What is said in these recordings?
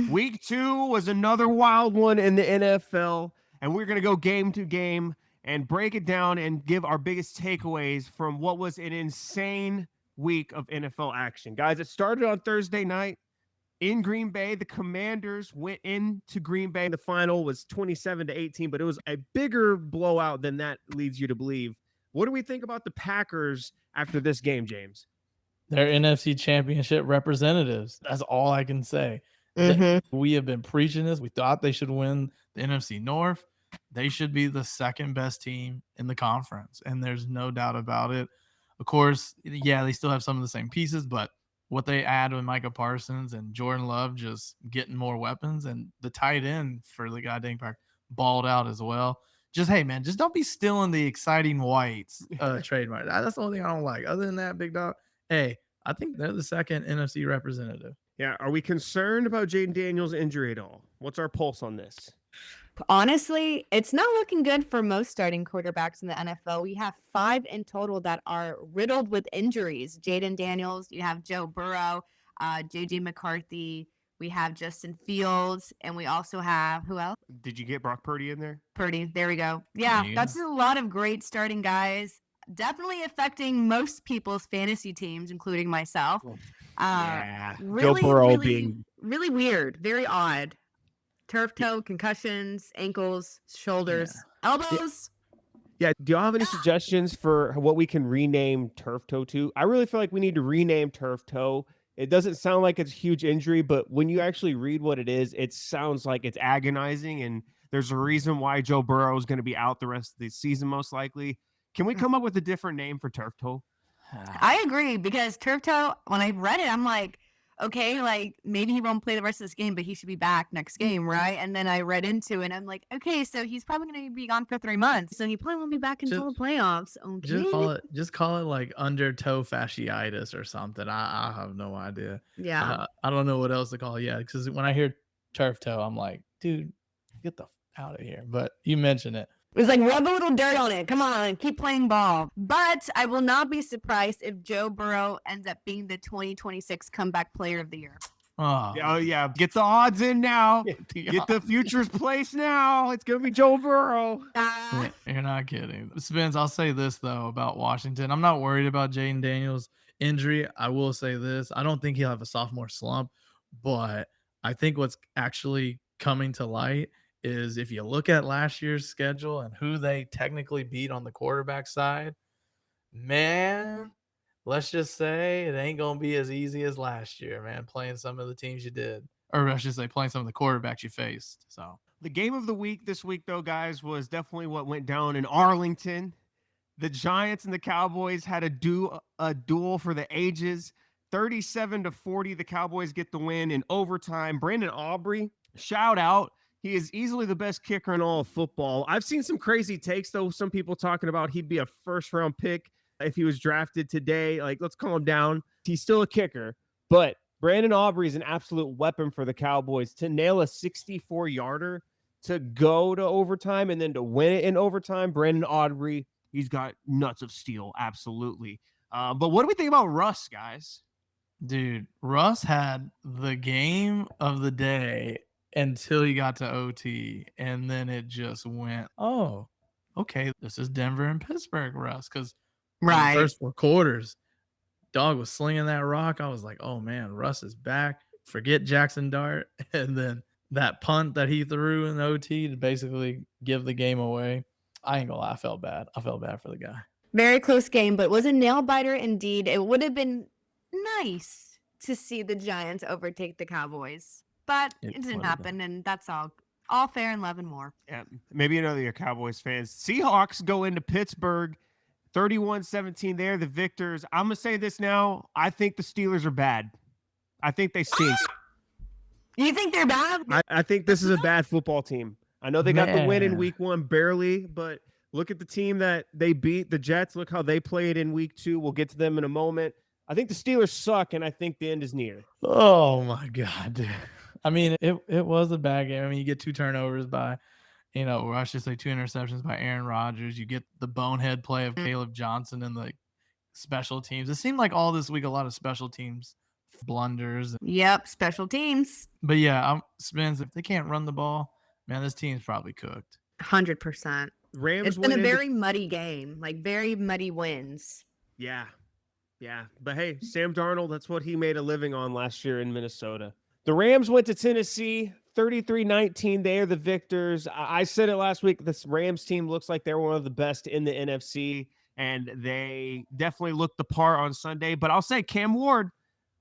Week 2 was another wild one in the NFL, and we're going to go game to game and break it down and give our biggest takeaways from what was an insane week of NFL action. Guys, it started on Thursday night in Green Bay. The Commanders went into Green Bay. The final was 27-18, but it was a bigger blowout than that leads you to believe. What do we think about the Packers after this game, James? They're NFC Championship representatives. That's all I can say. We have been preaching this. We thought they should win the NFC North. They should be the second best team in the conference, and there's no doubt about it. Of course, yeah, they still have some of the same pieces, but what they add with Micah Parsons and Jordan Love just getting more weapons, and the tight end for the goddamn Pack balled out as well. Just, hey, man, just don't be stealing the exciting whites trademark. That's the only thing I don't like. Other than that, big dog, hey, I think they're the second NFC representative. Yeah, are we concerned about Jayden Daniels' injury at all? What's our pulse on this? Honestly, it's not looking good for most starting quarterbacks in the NFL. We have 5 in total that are riddled with injuries. Jayden Daniels, you have Joe Burrow, J.J. McCarthy, we have Justin Fields, and we also have, who else? Did you get Brock Purdy in there? Purdy, there we go. Yeah, that's a lot of great starting guys. Definitely affecting most people's fantasy teams, including myself. Joe Burrow being really weird, very odd. Turf toe, concussions, ankles, shoulders, elbows. Yeah. Do y'all have any suggestions for what we can rename turf toe to? I really feel like we need to rename turf toe. It doesn't sound like it's a huge injury, but when you actually read what it is, it sounds like it's agonizing. And there's a reason why Joe Burrow is going to be out the rest of the season, most likely. Can we come up with a different name for turf toe? I agree, because turf toe, when I read it, I'm like, okay, like maybe he won't play the rest of this game, but he should be back next game, right? And then I read into it, and I'm like, okay, so he's probably going to be gone for 3 months, so he probably won't be back until the playoffs. Okay. Just call it like under toe fasciitis or something. I have no idea. Yeah. I don't know what else to call it. Yeah, because when I hear turf toe, I'm like, dude, get the out of here. But you mentioned it. It was like, rub a little dirt on it. Come on, keep playing ball. But I will not be surprised if Joe Burrow ends up being the 2026 Comeback Player of the Year. Oh, yeah. Get the odds in now. Get the futures place now. It's going to be Joe Burrow. You're not kidding. Spence, I'll say this, though, about Washington. I'm not worried about Jayden Daniels' injury. I will say this. I don't think he'll have a sophomore slump, but I think what's actually coming to light is if you look at last year's schedule and who they technically beat on the quarterback side, man, let's just say it ain't going to be as easy as last year, man, playing some of the teams you did. Or I should say playing some of the quarterbacks you faced. So the game of the week this week, though, guys, was definitely what went down in Arlington. The Giants and the Cowboys had a duel for the ages. 37-40, the Cowboys get the win in overtime. Brandon Aubrey, shout out. He is easily the best kicker in all of football. I've seen some crazy takes, though. Some people talking about he'd be a first-round pick if he was drafted today. Like, let's calm down. He's still a kicker. But Brandon Aubrey is an absolute weapon for the Cowboys to nail a 64-yarder, to go to overtime, and then to win it in overtime. Brandon Aubrey, he's got nuts of steel, absolutely. But what do we think about Russ, guys? Dude, Russ had the game of the day until he got to OT, and then it just went, oh, okay, this is Denver and Pittsburgh, Russ, because the first 4 quarters, dog was slinging that rock. I was like, oh, man, Russ is back. Forget Jackson Dart. And then that punt that he threw in OT to basically give the game away. I ain't gonna lie, I felt bad. I felt bad for the guy. Very close game, but was a nail-biter indeed. It would have been nice to see the Giants overtake the Cowboys. But it didn't happen, and that's all fair in love and war. Yeah, maybe another of your Cowboys fans. Seahawks go into Pittsburgh, 31-17 there, the victors. I'm going to say this now. I think the Steelers are bad. I think they stink. You think they're bad? I think this is a bad football team. I know they got the win in week 1, barely, but look at the team that they beat, the Jets. Look how they played in week 2. We'll get to them in a moment. I think the Steelers suck, and I think the end is near. Oh, my God, dude. I mean, it was a bad game. I mean, you get 2 turnovers by, or I should say 2 interceptions by Aaron Rodgers. You get the bonehead play of Caleb Johnson and the special teams. It seemed like all this week a lot of special teams blunders. Yep, special teams. But yeah, Spence, if they can't run the ball, man, this team's probably cooked. 100%. Rams It's been a went into very muddy game, like very muddy wins. Yeah. But hey, Sam Darnold, that's what he made a living on last year in Minnesota. The Rams went to Tennessee, 33-19. They are the victors. I said it last week. This Rams team looks like they're one of the best in the NFC, and they definitely looked the part on Sunday. But I'll say Cam Ward,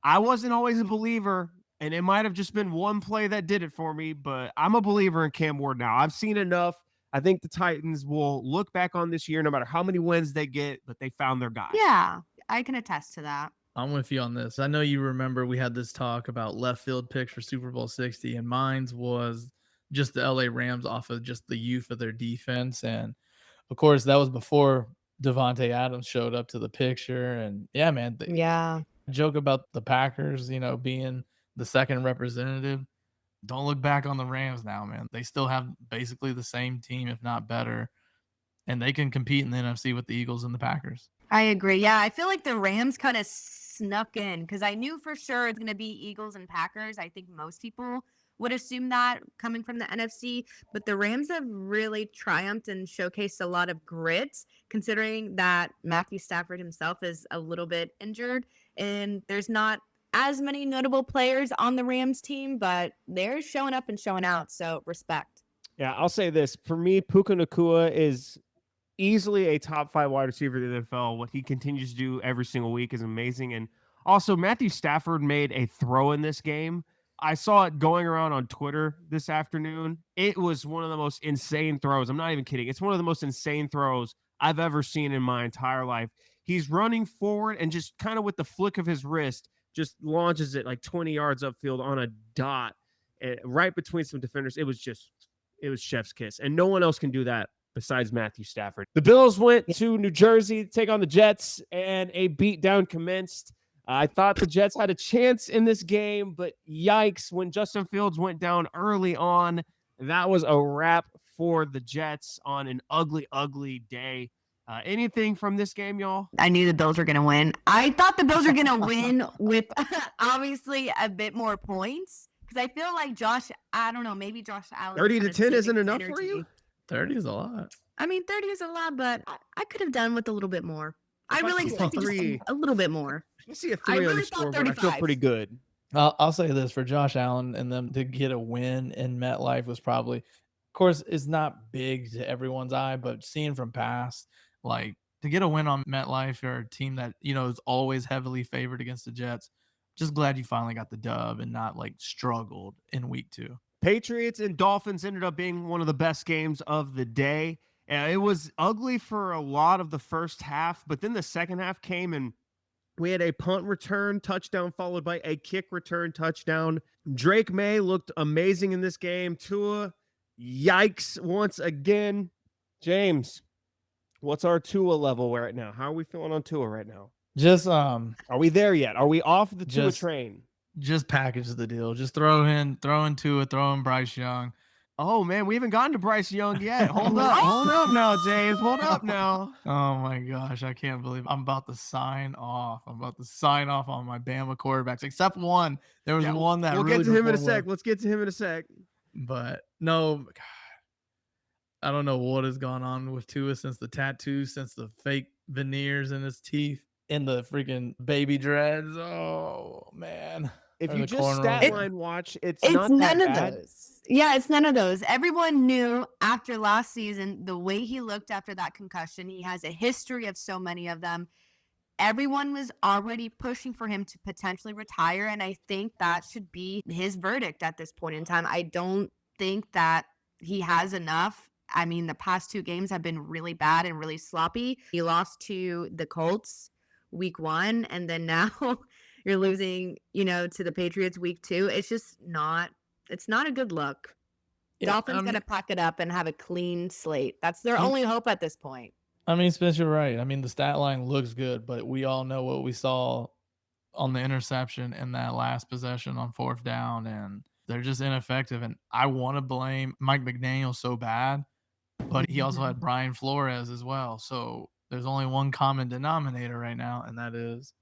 I wasn't always a believer, and it might have just been one play that did it for me, but I'm a believer in Cam Ward now. I've seen enough. I think the Titans will look back on this year, no matter how many wins they get, but they found their guy. Yeah, I can attest to that. I'm with you on this. I know you remember we had this talk about left field picks for Super Bowl 60, and mine was just the LA Rams off of just the youth of their defense. And of course, that was before Devontae Adams showed up to the picture. And yeah, man, Yeah. joke about the Packers, being the second representative. Don't look back on the Rams now, man. They still have basically the same team, if not better, and they can compete in the NFC with the Eagles and the Packers. I agree. Yeah, I feel like the Rams kind of snuck in because I knew for sure it's going to be Eagles and Packers. I think most people would assume that coming from the NFC, but the Rams have really triumphed and showcased a lot of grit, considering that Matthew Stafford himself is a little bit injured, and there's not as many notable players on the Rams team, but they're showing up and showing out, so respect. Yeah, I'll say this. For me, Puka Nacua is easily a top 5 wide receiver in the NFL. What he continues to do every single week is amazing. And also, Matthew Stafford made a throw in this game. I saw it going around on Twitter this afternoon. It was one of the most insane throws. I'm not even kidding. It's one of the most insane throws I've ever seen in my entire life. He's running forward and just kind of with the flick of his wrist, just launches it like 20 yards upfield on a dot right between some defenders. It was chef's kiss. And no one else can do that besides Matthew Stafford. The Bills went to New Jersey to take on the Jets, and a beatdown commenced. I thought the Jets had a chance in this game, but yikes, when Justin Fields went down early on, that was a wrap for the Jets on an ugly, ugly day. Anything from this game, y'all? I knew the Bills were going to win. I thought the Bills were going to win with obviously a bit more points because I feel like maybe Josh Allen. 30-10 isn't enough for you? 30 is a lot. I mean, 30 is a lot, but I could have done with a little bit more. I really see a expected three. a little bit more. I see a 3 on the scoreboard. I feel pretty good. I'll say this, for Josh Allen and them to get a win in MetLife was probably, of course, it's not big to everyone's eye, but seeing from past, like to get a win on MetLife or a team that, is always heavily favored against the Jets, just glad you finally got the dub and not like struggled in week 2. Patriots and Dolphins ended up being one of the best games of the day. It was ugly for a lot of the first half, but then the second half came and we had a punt return touchdown followed by a kick return touchdown. Drake May looked amazing in this game. Tua, yikes once again. James, what's our Tua level right now? How are we feeling on Tua right now? Just are we there yet? Are we off the Tua train? Just package the deal. Just throw in Tua, throw in Bryce Young. Oh, man, we haven't gotten to Bryce Young yet. Hold up now, James. Hold up now. Oh, my gosh. I can't believe I'm about to sign off. I'm about to sign off on my Bama quarterbacks, except one. There was one that we'll really get to him in a sec. Let's get to him in a sec. But no, God, I don't know what has gone on with Tua since the tattoos, since the fake veneers in his teeth, and the freaking baby dreads. Oh, man. If you just stat line watch, it's not none that of bad. those. Yeah, it's none of those. Everyone knew after last season, the way he looked after that concussion, he has a history of so many of them. Everyone was already pushing for him to potentially retire, and I think that should be his verdict at this point in time. I don't think that he has enough. I mean, the past 2 games have been really bad and really sloppy. He lost to the Colts week 1, and then now you're losing, to the Patriots week 2. It's just not a good look. Yeah, Dolphins got to pack it up and have a clean slate. That's their only hope at this point. I mean, Spence, you're right. I mean, the stat line looks good, but we all know what we saw on the interception in that last possession on 4th down, and they're just ineffective. And I want to blame Mike McDaniel so bad, but he also had Brian Flores as well. So there's only one common denominator right now, and that is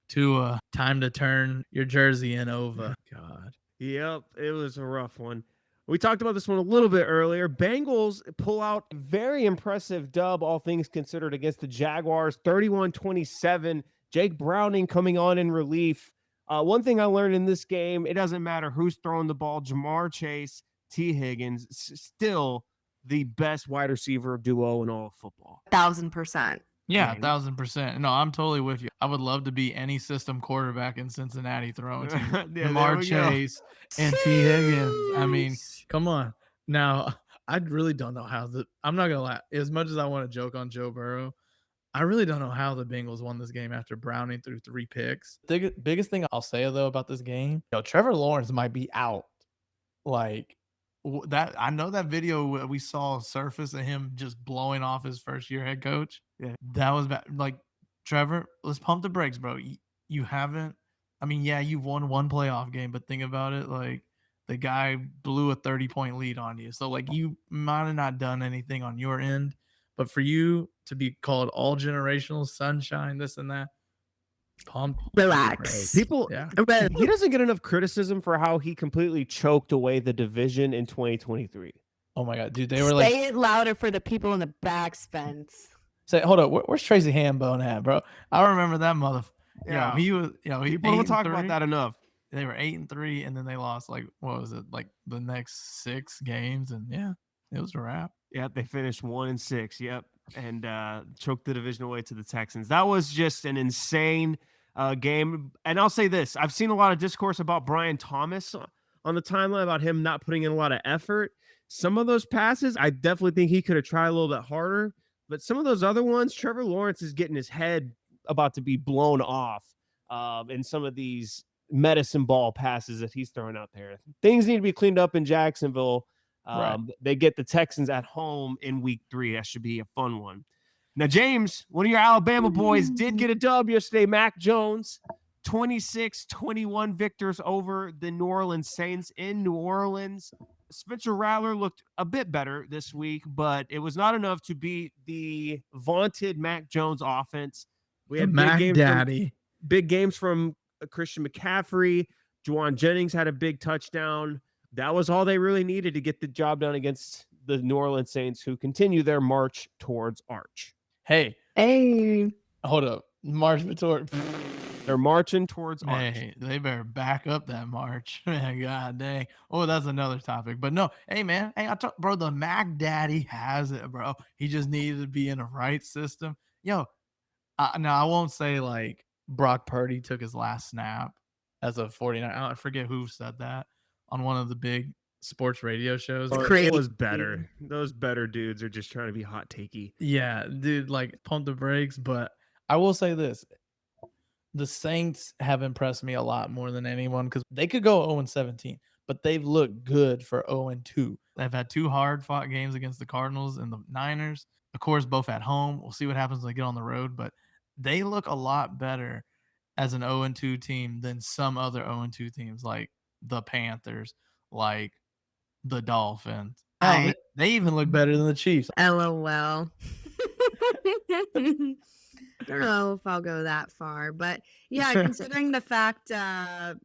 Tua, time to turn your jersey in over. God. Yep, it was a rough one. We talked about this one a little bit earlier. Bengals pull out a very impressive dub, all things considered, against the Jaguars, 31-27. Jake Browning coming on in relief. One thing I learned in this game, it doesn't matter who's throwing the ball. Jamar Chase, T. Higgins, still the best wide receiver duo in all of football. 1,000%. Yeah, 1,000%. No, I'm totally with you. I would love to be any system quarterback in Cincinnati throwing to Jamar Chase and T. Higgins. I mean, come on. Now, I really don't know how I'm not going to lie. As much as I want to joke on Joe Burrow, I really don't know how the Bengals won this game after Browning threw 3 picks. The biggest thing I'll say, though, about this game, Trevor Lawrence might be out. Like, that I know that video we saw surface of him just blowing off his first year head coach. Yeah. That was bad. Like, Trevor, let's pump the brakes, bro. You haven't, I mean, yeah, you've won 1 playoff game, but think about it. Like, the guy blew a 30-point lead on you. So, like, you might have not done anything on your end, but for you to be called all generational sunshine, this and that, pump. Relax. People, he doesn't get enough criticism for how he completely choked away the division in 2023. Oh my God, dude! They were Say it louder for the people in the back, Spence. Say, hold up, where's Tracy Hambone at, bro? I remember that motherfucker. Yeah, he was. People don't talk about that enough. They were 8-3, and then they lost like what was it, like the next 6 games, and yeah, it was a wrap. Yep, they finished 1-6. Yep, and choked the division away to the Texans. That was just an insane game. And I'll say this: I've seen a lot of discourse about Brian Thomas on the timeline about him not putting in a lot of effort. Some of those passes, I definitely think he could have tried a little bit harder. But some of those other ones, Trevor Lawrence is getting his head about to be blown off in some of these medicine ball passes that he's throwing out there. Things need to be cleaned up in Jacksonville. Right. They get the Texans at home in week 3. That should be a fun one. Now, James, one of your Alabama boys did get a dub yesterday. Mac Jones, 26-21 victors over the New Orleans Saints in New Orleans. Spencer Rattler looked a bit better this week, but it was not enough to beat the vaunted Mac Jones offense. We had big games from Christian McCaffrey. Juwan Jennings had a big touchdown. That was all they really needed to get the job done against the New Orleans Saints, who continue their march towards Arch. Hey, hold up, march towards. They're marching towards Arch. Hey, they better back up that march. Man, God dang. Oh, that's another topic. But no, hey, man. Hey, bro, the Mac Daddy has it, bro. He just needed to be in the right system. Yo, now I won't say like Brock Purdy took his last snap as a 49. I forget who said that on one of the big sports radio shows. It was better. Those better dudes are just trying to be hot takey. Yeah, dude, like pump the brakes. But I will say this. The Saints have impressed me a lot more than anyone because they could go 0-17, but they've looked good for 0-2. They've had 2 hard-fought games against the Cardinals and the Niners. Of course, both at home. We'll see what happens when they get on the road, but they look a lot better as an 0-2 team than some other 0-2 teams like the Panthers, like the Dolphins. They even look better than the Chiefs. LOL. I don't know if I'll go that far, but yeah, considering the fact the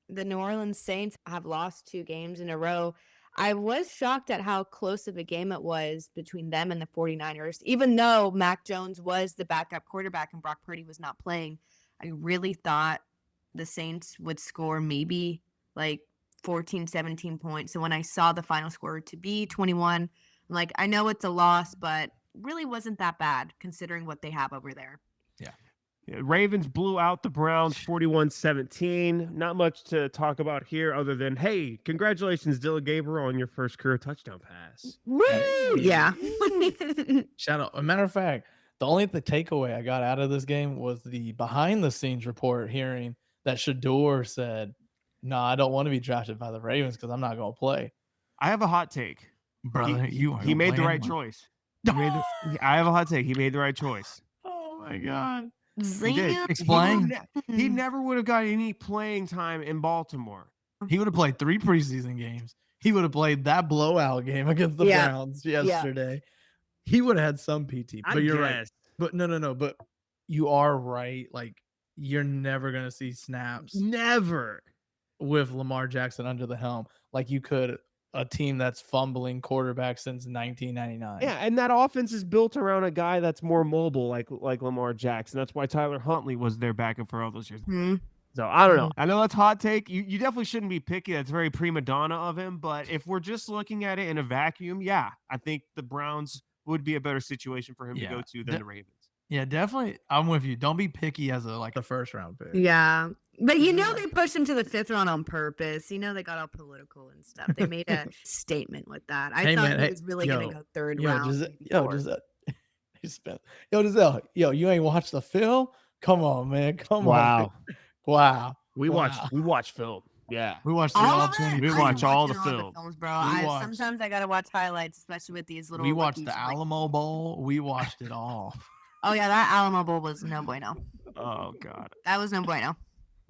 New Orleans Saints have lost 2 games in a row, I was shocked at how close of a game it was between them and the 49ers. Even though Mac Jones was the backup quarterback and Brock Purdy was not playing, I really thought the Saints would score maybe like 14, 17 points. So when I saw the final score to be 21, I'm like, I know it's a loss, but really wasn't that bad considering what they have over there. Yeah. Ravens blew out the Browns 41-17. Not much to talk about here other than, hey, congratulations, Dylan Gabriel, on your first career touchdown pass. Woo! Yeah. Shout out. As a matter of fact, the takeaway I got out of this game was the behind-the-scenes report hearing that Shador said, no, I don't want to be drafted by the Ravens because I'm not going to play. I have a hot take. Brother, he made the right choice. I have a hot take. He made the right choice. Oh, my God. He did. Explain. He never would have got any playing time in Baltimore. He would have played 3 preseason games. He would have played that blowout game against the Browns yesterday. Yeah. He would have had some PT. But you're right. But no. But you are right. Like, you're never going to see snaps Never. with Lamar Jackson under the helm like you could a team that's fumbling quarterback since 1999. Yeah, and that offense is built around a guy that's more mobile, like Lamar Jackson. That's why Tyler Huntley was their backup for all those years. So I don't know. I know that's hot take. You definitely shouldn't be picky. That's very prima donna of him. But if we're just looking at it in a vacuum, yeah, I think the Browns would be a better situation for him to go to than the Ravens. Yeah, definitely. I'm with you. Don't be picky as a first round pick. Yeah. But they pushed him to the 5th round on purpose. They got all political and stuff. They made a statement with that. I thought he was really going to go 3rd round. Giselle, you ain't watched the film? Come on, man. Come on. Wow. We watched film. Yeah. We watched all 20. We watch all the films, bro. Sometimes I got to watch highlights, especially with these little. We watched the Alamo Bowl. We watched it all. Oh, yeah. That Alamo Bowl was no bueno. Oh, God. That was no bueno.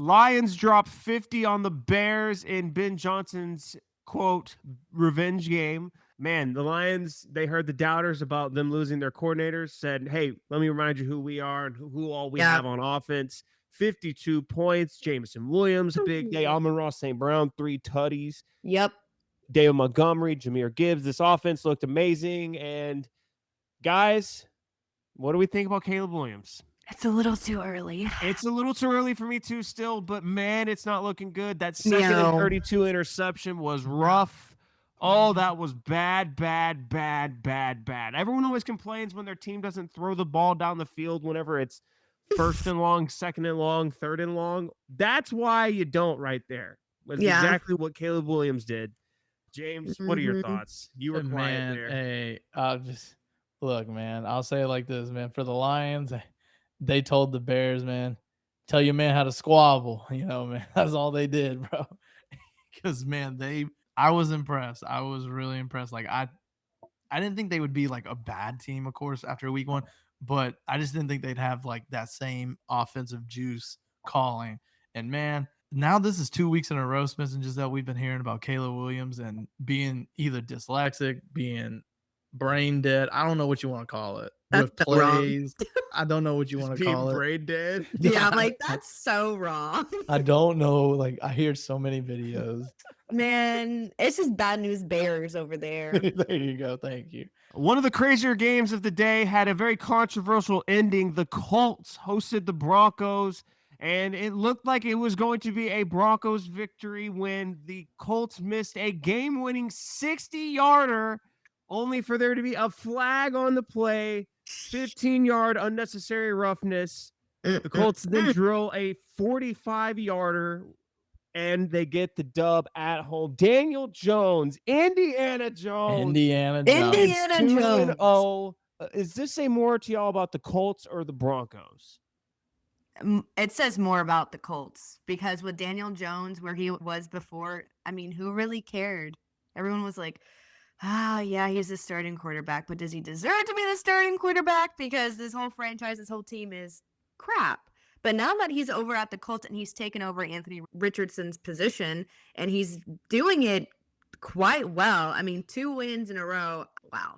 Lions dropped 50 on the Bears in Ben Johnson's, quote, revenge game. Man, the Lions, they heard the doubters about them losing their coordinators, said, hey, let me remind you who we are and who all we have on offense. 52 points. Jameson Williams, a big day. Amon-Ra St. Brown, 3 tutties. Yep. David Montgomery, Jahmyr Gibbs. This offense looked amazing. And guys, what do we think about Caleb Williams? It's a little too early. It's a little too early for me too still, but man, it's not looking good. That second and 32 interception was rough. Oh, that was bad. Everyone always complains when their team doesn't throw the ball down the field whenever it's 1st and long, 2nd and long, 3rd and long. That's why you don't right there. That's exactly what Caleb Williams did. James, what are your thoughts? You were quiet there. Hey, look, man, I'll say it like this, man. For the Lions, they told the Bears, man, tell your man how to squabble. Man, that's all they did, bro. Because, man, I was impressed. I was really impressed. Like, I didn't think they would be like a bad team, of course, after week 1, but I just didn't think they'd have like that same offensive juice calling. And man, now this is 2 weeks in a row, Smith and Giselle, we've been hearing about Caleb Williams and being either dyslexic, being brain dead. I don't know what you want to call it. With plays. I don't know what you want to call it. Brain dead? Yeah, I'm like, that's so wrong. I don't know. Like, I hear so many videos. Man, it's just bad news bears over there. There you go. Thank you. One of the crazier games of the day had a very controversial ending. The Colts hosted the Broncos, and it looked like it was going to be a Broncos victory when the Colts missed a game-winning 60-yarder, only for there to be a flag on the play, 15-yard unnecessary roughness. The Colts then drill a 45-yarder, and they get the dub at home. Daniel Jones, Indiana Jones. 2-0. Does this say more to y'all about the Colts or the Broncos? It says more about the Colts, because with Daniel Jones, where he was before, I mean, who really cared? Everyone was like, yeah, he's the starting quarterback, but does he deserve to be the starting quarterback? Because this whole franchise, this whole team is crap. But now that he's over at the Colts and he's taken over Anthony Richardson's position and he's doing it quite well. I mean, 2 wins in a row. Wow.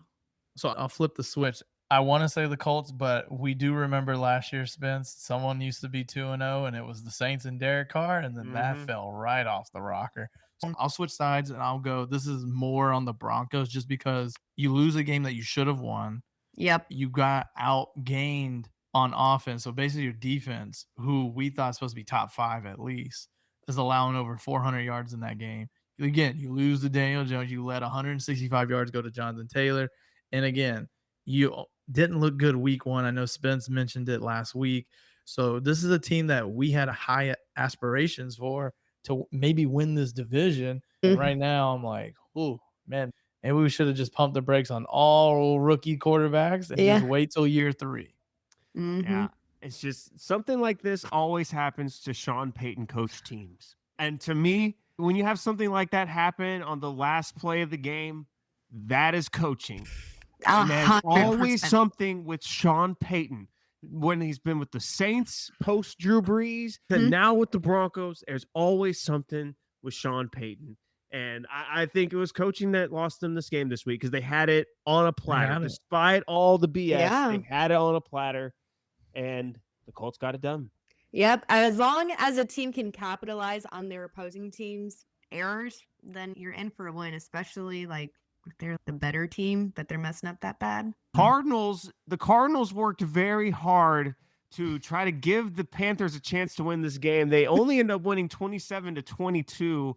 So I'll flip the switch. I want to say the Colts, but we do remember last year, Spence, someone used to be 2-0, and it was the Saints and Derek Carr, and then that fell right off the rocker. So I'll switch sides, and I'll go, this is more on the Broncos, just because you lose a game that you should have won. Yep. You got outgained on offense. So basically your defense, who we thought was supposed to be top 5 at least, is allowing over 400 yards in that game. Again, you lose to Daniel Jones. You let 165 yards go to Jonathan Taylor. And again, you didn't look good week 1. I know Spence mentioned it last week. So this is a team that we had high aspirations for to maybe win this division. And right now I'm like, oh, man, maybe we should have just pumped the brakes on all rookie quarterbacks and just wait till year 3. Yeah, it's just something like this always happens to Sean Payton coach teams. And to me, when you have something like that happen on the last play of the game, that is coaching. And there's always something with Sean Payton. When he's been with the Saints post Drew Brees, and now with the Broncos, there's always something with Sean Payton. And I think it was coaching that lost them this game this week, because they had it on a platter. Despite all the BS, they had it on a platter, and the Colts got it done. Yep. As long as a team can capitalize on their opposing team's errors, then you're in for a win, especially like if they're the better team, but they're messing up that bad. The Cardinals worked very hard to try to give the Panthers a chance to win this game. They only end up winning 27-22.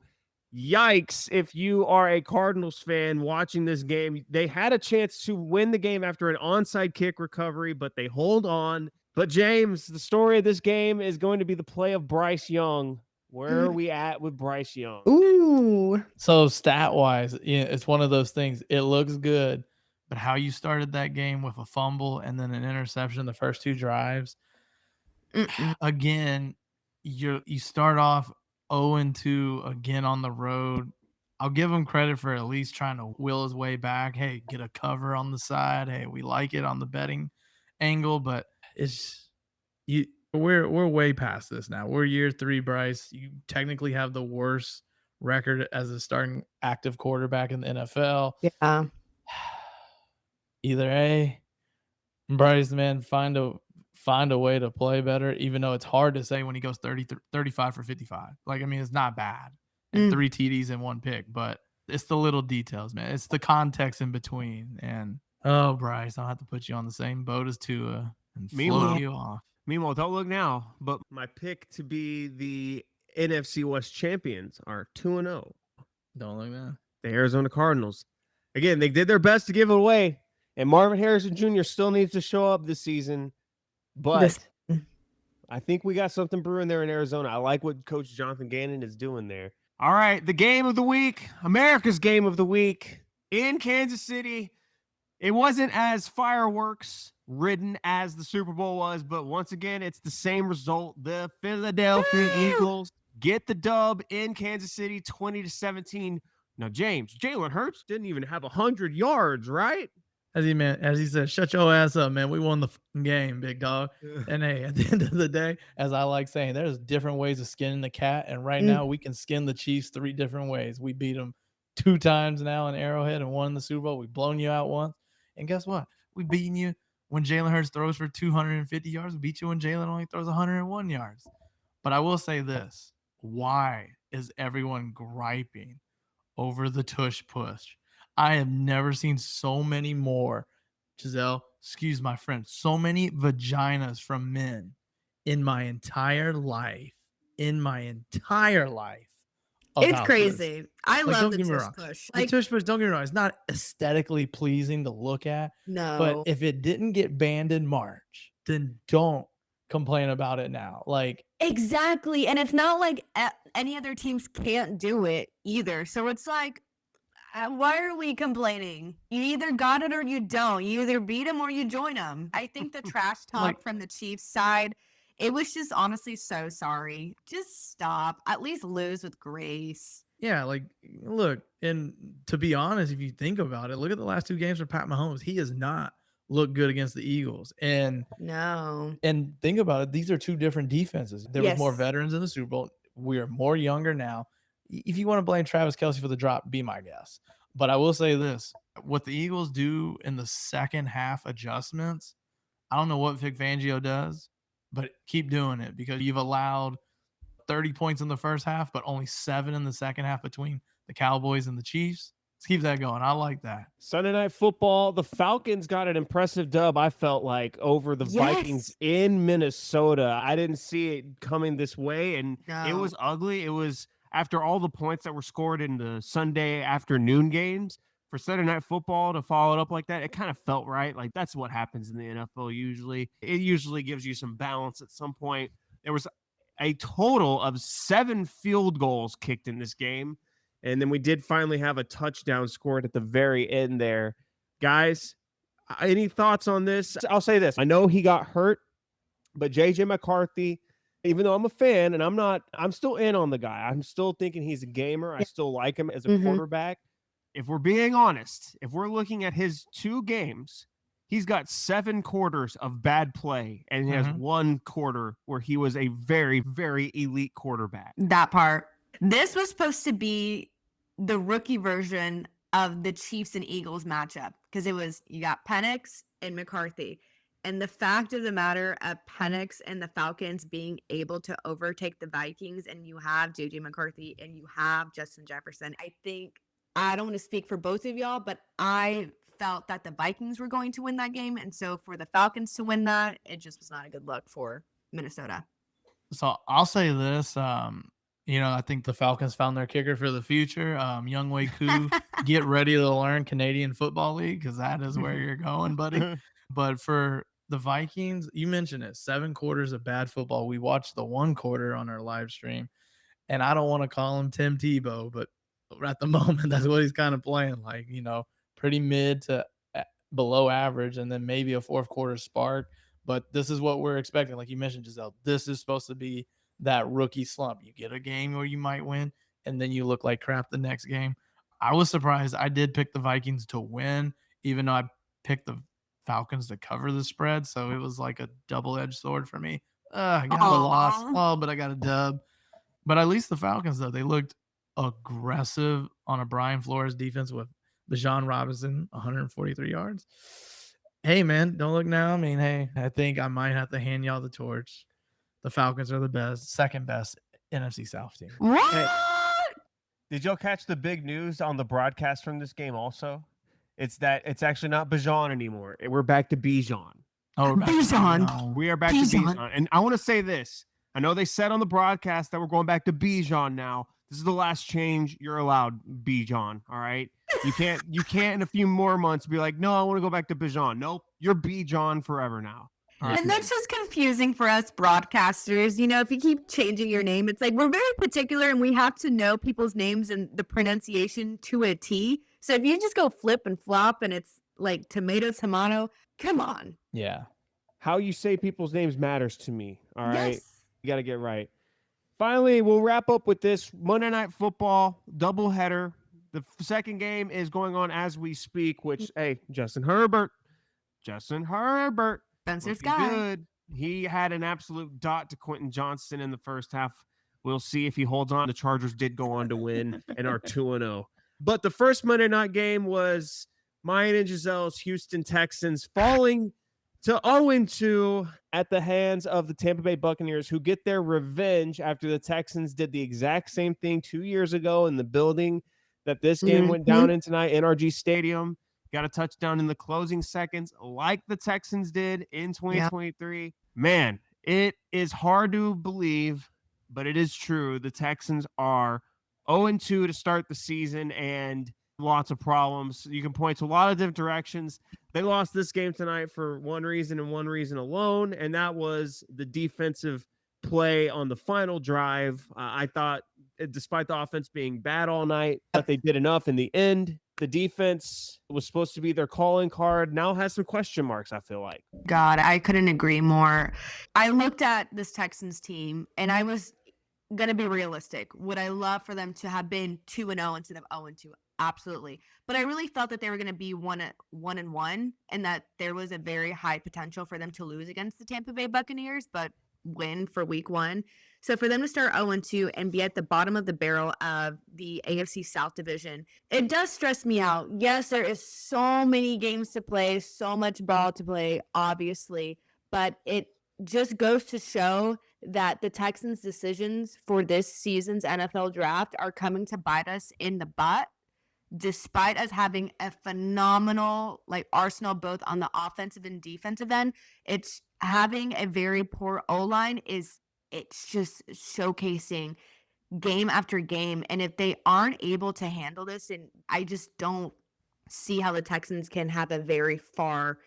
Yikes. If you are a Cardinals fan watching this game, they had a chance to win the game after an onside kick recovery, but they hold on. But James, the story of this game is going to be the play of Bryce Young. Where are we at with Bryce Young? Ooh. So stat-wise, it's one of those things. It looks good, but how you started that game with a fumble and then an interception the first 2 drives, again, you start off 0-2 again on the road. I'll give him credit for at least trying to will his way back. Hey, get a cover on the side. Hey, we like it on the betting angle, but we're way past this now. We're year 3, Bryce. You technically have the worst record as a starting active quarterback in the NFL. Yeah. Either A, Bryce, man, find a way to play better, even though it's hard to say when he goes 35 for 55. Like, I mean, it's not bad. And 3 TDs and 1 pick, but it's the little details, man. It's the context in between. And, oh, Bryce, I'll have to put you on the same boat as Tua and float you off. Meanwhile, don't look now, but my pick to be the NFC West champions are 2-0. Don't look now. The Arizona Cardinals. Again, they did their best to give it away, and Marvin Harrison Jr. still needs to show up this season, but I think we got something brewing there in Arizona. I like what Coach Jonathan Gannon is doing there. All right, the game of the week, America's game of the week in Kansas City. It wasn't as fireworks ridden as the Super Bowl was, but once again, it's the same result. The Philadelphia Eagles get the dub in Kansas City, 20-17. Now, James, Jalen Hurts didn't even have 100 yards, right? As he said, shut your ass up, man. We won the game, big dog. And hey, at the end of the day, as I like saying, there's different ways of skinning the cat. And right now, we can skin the Chiefs 3 different ways. We beat them 2 times now in Arrowhead and won the Super Bowl. We've blown you out once. And guess what? We beaten you when Jalen Hurts throws for 250 yards. We beat you when Jalen only throws 101 yards. But I will say this. Why is everyone griping over the tush push? I have never seen so many more, Giselle, excuse my friend, so many vaginas from men in my entire life. It's crazy. This. I love the tush push. The tush push, don't get me wrong, it's not aesthetically pleasing to look at. No. But if it didn't get banned in March, then don't complain about it now. Like, exactly. And it's not like any other teams can't do it either. So it's like, why are we complaining? You either got it or you don't. You either beat them or you join them. I think the trash talk from the Chiefs side, it was just honestly so sorry. Just stop. At least lose with grace. Yeah, like, look, and to be honest, if you think about it, look at the last 2 games for Pat Mahomes. He has not looked good against the Eagles. And think about it. These are 2 different defenses. There was more veterans in the Super Bowl. We are more younger now. If you want to blame Travis Kelce for the drop, be my guest. But I will say this. What the Eagles do in the second half adjustments, I don't know what Vic Fangio does, but keep doing it because you've allowed 30 points in the first half, but only 7 in the second half between the Cowboys and the Chiefs. Let's keep that going. I like that. Sunday Night Football, the Falcons got an impressive dub, I felt like, over the Vikings in Minnesota. I didn't see it coming this way, and it was ugly. It was after all the points that were scored in the Sunday afternoon games. For Sunday Night Football to follow it up like that, it kind of felt right. Like, that's what happens in the NFL usually. It usually gives you some balance at some point. There was a total of 7 field goals kicked in this game. And then we did finally have a touchdown scored at the very end there. Guys, any thoughts on this? I'll say this. I know he got hurt, but J.J. McCarthy, even though I'm a fan and I'm still in on the guy. I'm still thinking he's a gamer. I still like him as a quarterback. If we're being honest, if we're looking at his 2 games, he's got 7 quarters of bad play, and he has 1 quarter where he was a very, very elite quarterback. That part. This was supposed to be the rookie version of the Chiefs and Eagles matchup because it was, you got Penix and McCarthy. And the fact of the matter of Penix and the Falcons being able to overtake the Vikings, and you have JJ McCarthy and you have Justin Jefferson, I don't want to speak for both of y'all, but I felt that the Vikings were going to win that game. And so for the Falcons to win that, it just was not a good look for Minnesota. So I'll say this, I think the Falcons found their kicker for the future. Younghoe Koo, get ready to learn Canadian Football League because that is where you're going, buddy. But for the Vikings, you mentioned it, 7 quarters of bad football. We watched the 1 quarter on our live stream, and I don't want to call him Tim Tebow, but at the moment, that's what he's kind of playing like, pretty mid to below average, and then maybe a 4th quarter spark. But this is what we're expecting. Like you mentioned, Giselle, this is supposed to be that rookie slump. You get a game where you might win, and then you look like crap the next game. I was surprised. I did pick the Vikings to win, even though I picked the Falcons to cover the spread. So it was like a double-edged sword for me. I got a loss. Oh, but I got a dub. But at least the Falcons, though, they looked aggressive on a Brian Flores defense with Bijan Robinson, 143 yards. Hey, man, don't look now. I mean, hey, I think I might have to hand y'all the torch. The Falcons are the second best NFC South team. What? Hey, did y'all catch the big news on the broadcast from this game also? It's that it's actually not Bijan anymore. We're back to Bijan. Oh, we're back Bijan. We are back to Bijan. And I want to say this. I know they said on the broadcast that we're going back to Bijan now. This is the last change you're allowed, Bijan. All right. You can't in a few more months be like, no, I want to go back to Bijan. Nope. You're Bijan forever now. Right. And that's just confusing for us broadcasters. If you keep changing your name, it's like we're very particular and we have to know people's names and the pronunciation to a T. So if you just go flip and flop and it's like tomato, come on. Yeah. How you say people's names matters to me. All right. Yes. You got to get right. Finally, we'll wrap up with this Monday Night Football doubleheader. The second game is going on as we speak, which, hey, Justin Herbert. Spencer's guy. Good. He had an absolute dot to Quentin Johnston in the first half. We'll see if he holds on. The Chargers did go on to win and are 2-0. But the first Monday night game was mine and Giselle's Houston Texans falling to 0-2 at the hands of the Tampa Bay Buccaneers, who get their revenge after the Texans did the exact same thing 2 years ago in the building that this game went down in tonight, NRG Stadium. Got a touchdown in the closing seconds like the Texans did in 2023. Yep. Man, it is hard to believe, but it is true. The Texans are 0-2 to start the season and lots of problems. You can point to a lot of different directions. They lost this game tonight for one reason and one reason alone, and that was the defensive play on the final drive. I thought, despite the offense being bad all night, that they did enough in the end. The defense was supposed to be their calling card. Now has some question marks, I feel like. God, I couldn't agree more. I looked at this Texans team, and I was going to be realistic. Would I love for them to have been 2-0 instead of 0-2? Absolutely. But I really felt that they were going to be 1-1, and that there was a very high potential for them to lose against the Tampa Bay Buccaneers, but win for week 1. So for them to start 0-2 and be at the bottom of the barrel of the AFC South division, it does stress me out. Yes, there is so many games to play, so much ball to play, obviously, but it just goes to show that the Texans' decisions for this season's NFL draft are coming to bite us in the butt. Despite us having a phenomenal arsenal both on the offensive and defensive end, it's having a very poor O-line it's just showcasing game after game. And if they aren't able to handle this, and I just don't see how the Texans can have a very far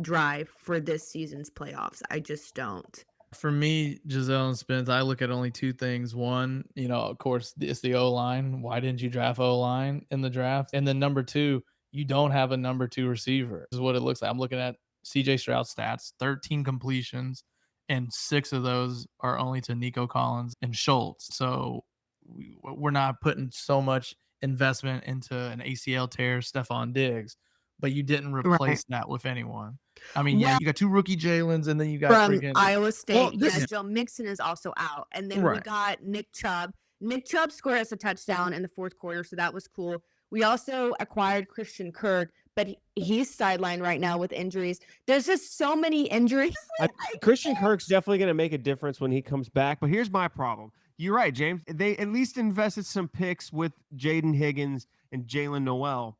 drive for this season's playoffs. I just don't. For me, Giselle and Spence, I look at only 2 things. One, of course, it's the O-line. Why didn't you draft O-line in the draft? And then number 2, you don't have a number 2 receiver. This is what it looks like. I'm looking at CJ Stroud's stats, 13 completions, and 6 of those are only to Nico Collins and Schultz. So we're not putting so much investment into an ACL tear, Stephon Diggs, but you didn't replace that with anyone. I mean, you got 2 rookie Jalen's, and then you got from Iowa State. Well, Joe Mixon is also out, and then we got Nick Chubb. Nick Chubb scored us a touchdown in the 4th quarter, so that was cool. We also acquired Christian Kirk, but he's sidelined right now with injuries. There's just so many injuries. Christian Kirk's definitely going to make a difference when he comes back. But here's my problem. You're right, James. They at least invested some picks with Jaden Higgins and Jalen Noel.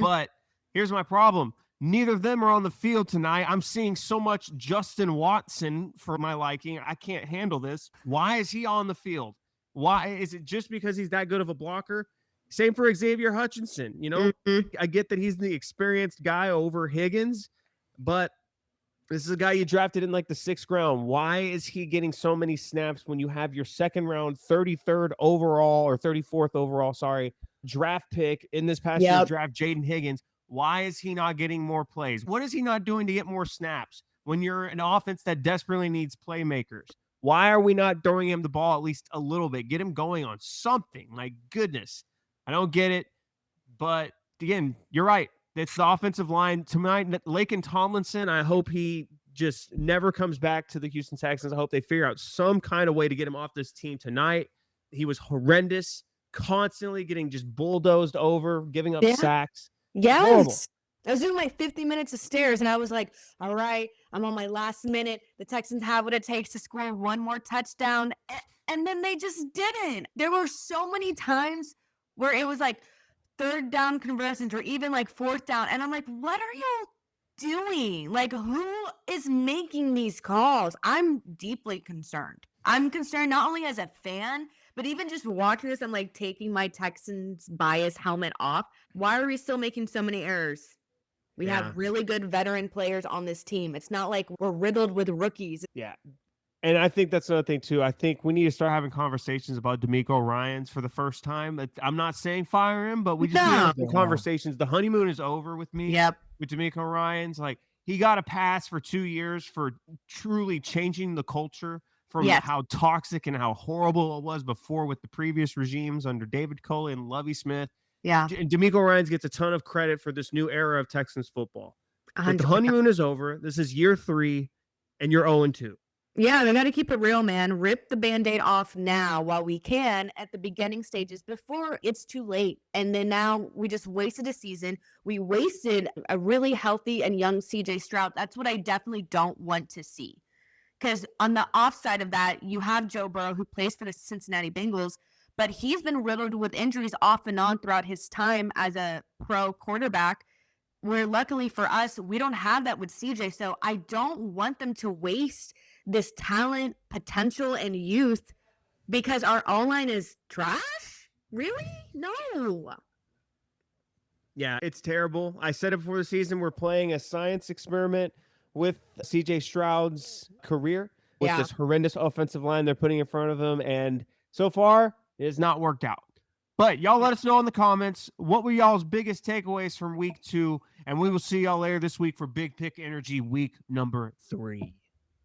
But here's my problem. Neither of them are on the field tonight. I'm seeing so much Justin Watson for my liking. I can't handle this. Why is he on the field? Why is it just because he's that good of a blocker? Same for Xavier Hutchinson. You know, I get that he's the experienced guy over Higgins, but this is a guy you drafted in like the 6th round. Why is he getting so many snaps when you have your 2nd round, 33rd overall or 34th overall, draft pick in this past year's draft, Jayden Higgins? Why is he not getting more plays? What is he not doing to get more snaps when you're an offense that desperately needs playmakers? Why are we not throwing him the ball at least a little bit? Get him going on something. My goodness. I don't get it. But again, you're right. It's the offensive line. Tonight, Laken Tomlinson, I hope he just never comes back to the Houston Texans. I hope they figure out some kind of way to get him off this team tonight. He was horrendous, constantly getting just bulldozed over, giving up sacks. Yes. Horrible. I was doing my 50 minutes of stairs, and I was like, all right, I'm on my last minute. The Texans have what it takes to score one more touchdown. And then they just didn't. There were so many times where it was like 3rd down conversions or even like 4th down. And I'm like, what are you doing? Like, who is making these calls? I'm deeply concerned. I'm concerned not only as a fan, but even just watching this, I'm like taking my Texans bias helmet off. Why are we still making so many errors? We have really good veteran players on this team. It's not like we're riddled with rookies. Yeah. And I think that's another thing, too. I think we need to start having conversations about D'Amico Ryans for the first time. I'm not saying fire him, but we just need to have some conversations. The honeymoon is over with me. With D'Amico Ryans. Like, he got a pass for 2 years for truly changing the culture from how toxic and how horrible it was before with the previous regimes under David Culley and Lovie Smith. And D'Amico Ryans gets a ton of credit for this new era of Texans football. But the honeymoon is over. This is year 3, and you're 0-2. Yeah, we got to keep it real, man. Rip the Band-Aid off now while we can at the beginning stages before it's too late. And then now we just wasted a season. We wasted a really healthy and young CJ Stroud. That's what I definitely don't want to see. Because on the offside of that, you have Joe Burrow, who plays for the Cincinnati Bengals, but he's been riddled with injuries off and on throughout his time as a pro quarterback, where luckily for us, we don't have that with CJ. So I don't want them to waste this talent, potential, and youth because our O-line is trash? Really? No. Yeah, it's terrible. I said it before the season. We're playing a science experiment with CJ Stroud's career with this horrendous offensive line they're putting in front of him. And so far, it has not worked out. But y'all let us know in the comments, what were y'all's biggest takeaways from week 2? And we will see y'all later this week for Big Pick Energy week number 3.